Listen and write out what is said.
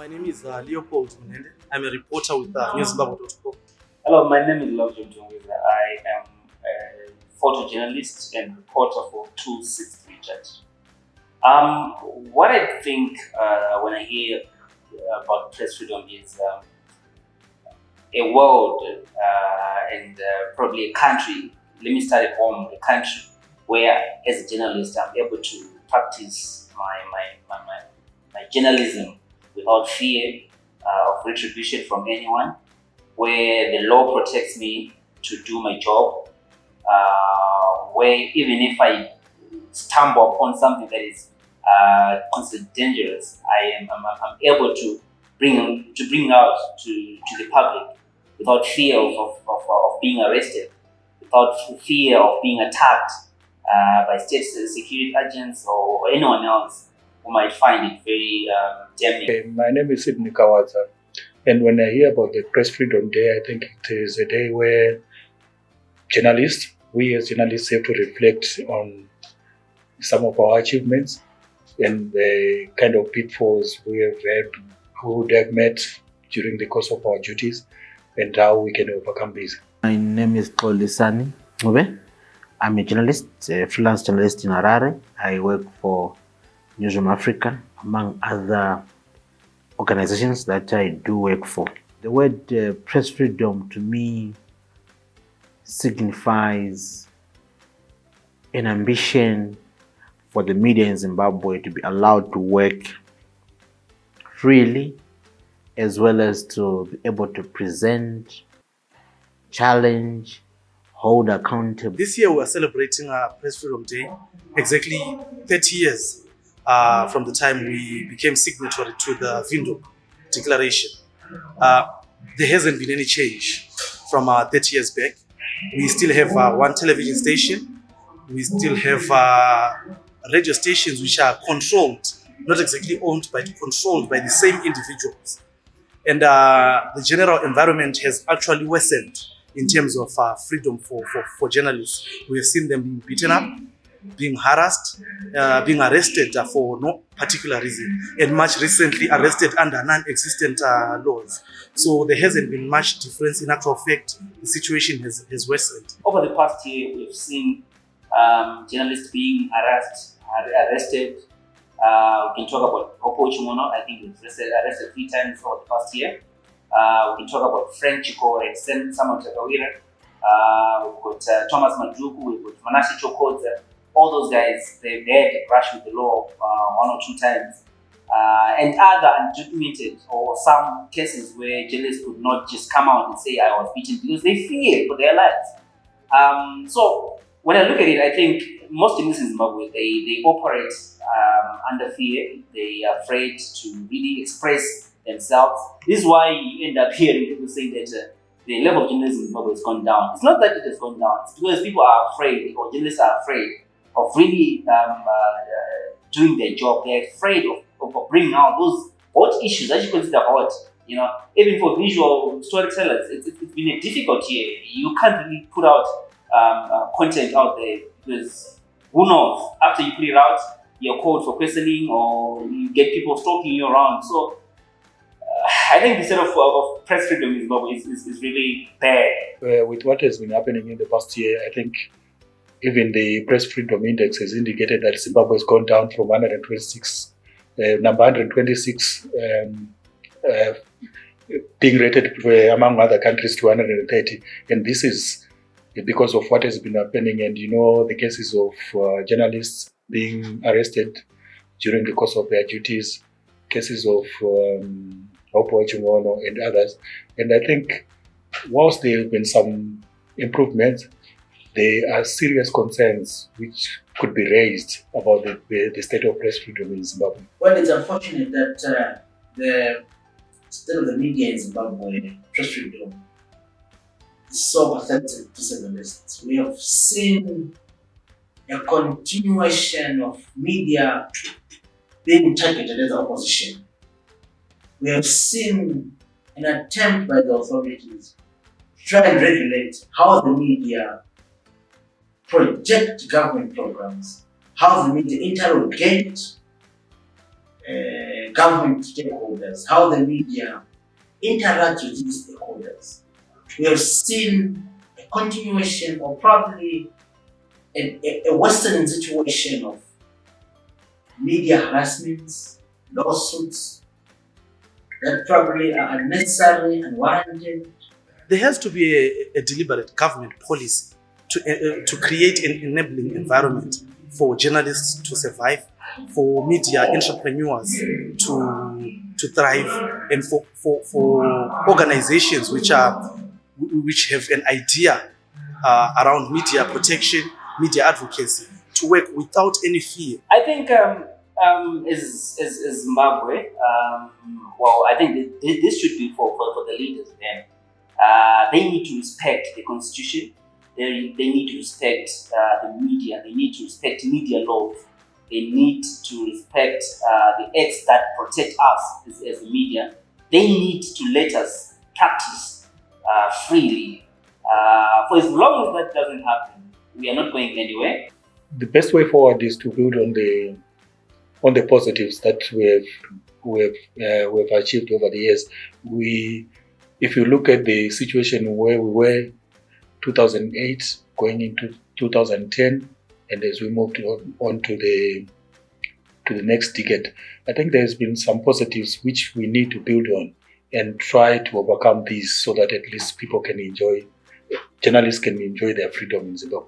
name is Leopold Munende. I'm a reporter with Zimbabwe.com. Hello, my name is Lovely Mtongweza. I am a photojournalist and reporter for 263 Church. What I think when I hear about press freedom is a world and probably a country. Let me start at home, a country where, as a journalist, I'm able to practice my journalism without fear of retribution from anyone, where the law protects me to do my job, where even if I stumble upon something that is considered dangerous, I'm able to bring out to the public without fear of being arrested, without fear of being attacked by state security agents or anyone else who might find it very damning. Okay, my name is Sidney Kawaza, and when I hear about the Press Freedom Day, I think it is a day where we as journalists have to reflect on some of our achievements and the kind of pitfalls we would have met during the course of our duties and how we can overcome this. My name is Xolisani Ncube. I'm a journalist, a freelance journalist in Harare. I work for Newsroom Africa, among other organizations that I do work for. The word press freedom to me signifies an ambition for the media in Zimbabwe to be allowed to work freely, as well as to be able to present, challenge, hold accountable. This year we are celebrating Press Freedom Day, exactly 30 years from the time we became signatory to the Windhoek Declaration. There hasn't been any change from 30 years back. We still have one television station. We still have radio stations which are controlled, not exactly owned, but controlled by the same individuals. And the general environment has actually worsened in terms of freedom for journalists. We have seen them being beaten up, being harassed, being arrested for no particular reason, and much recently arrested under non-existent laws. So there hasn't been much difference. In actual fact, the situation has worsened. Over the past year, we've seen journalists being arrested. We can talk about Opo Chimono. I think he was arrested 3 times over the past year. We can talk about Frank Chiko and Samuel Takawira. We've got Thomas Maduku, we've got Manasseh Chokodza. All those guys, they had to brush with the law 1 or 2 times. And other undocumented or some cases where journalists could not just come out and say I was beaten because they fear for their lives. So when I look at it, I think most journalists in Zimbabwe, they operate under fear. They are afraid to really express themselves. This is why you end up hearing people say that the level of journalism in Zimbabwe has gone down. It's not that it has gone down. It's because people are afraid, or journalists are afraid of really doing their job. They're afraid of bringing out those hot issues that you consider hot. You know, even for visual storytellers, it's been a difficult year. You can't really put out content out there because who knows? After you put it out, you're called for questioning or you get people stalking you around. So I think the state of press freedom in Zimbabwe is really bad. With what has been happening in the past year, I think even the Press Freedom Index has indicated that Zimbabwe has gone down from 126, number 126 being rated among other countries to 130. And this is because of what has been happening, and the cases of journalists being arrested during the course of their duties, cases of Opo Chimono and others. And I think whilst there have been some improvements, there are serious concerns which could be raised about the state of press freedom in Zimbabwe. Well, it's unfortunate that the state of the media in Zimbabwe, press freedom, is so pathetic, to say the least. We have seen a continuation of media being targeted as opposition. We have seen an attempt by the authorities to try and regulate how the media project government programs, how the media interrogate government stakeholders, how the media interacts with these stakeholders. We have seen a continuation or probably a worsening situation of media harassments, lawsuits that probably are unnecessary and warranted. There has to be a deliberate government policy to create an enabling environment for journalists to survive, for media entrepreneurs to thrive, and for organizations which have an idea around media protection, media advocacy, to work without any fear. I think as Zimbabwe, well, I think this should be for the leaders then. They need to respect the constitution. They need to respect the media. They need to respect media laws. They need to respect the acts that protect us as the media. They need to let us practice freely. For as long as that doesn't happen, we are not going anywhere. The best way forward is to build on the positives that we have achieved over the years. If you look at the situation where we were 2008 going into 2010, and as we moved on to the next decade, I think there's been some positives which we need to build on and try to overcome these so that at least journalists can enjoy their freedom in Zimbabwe.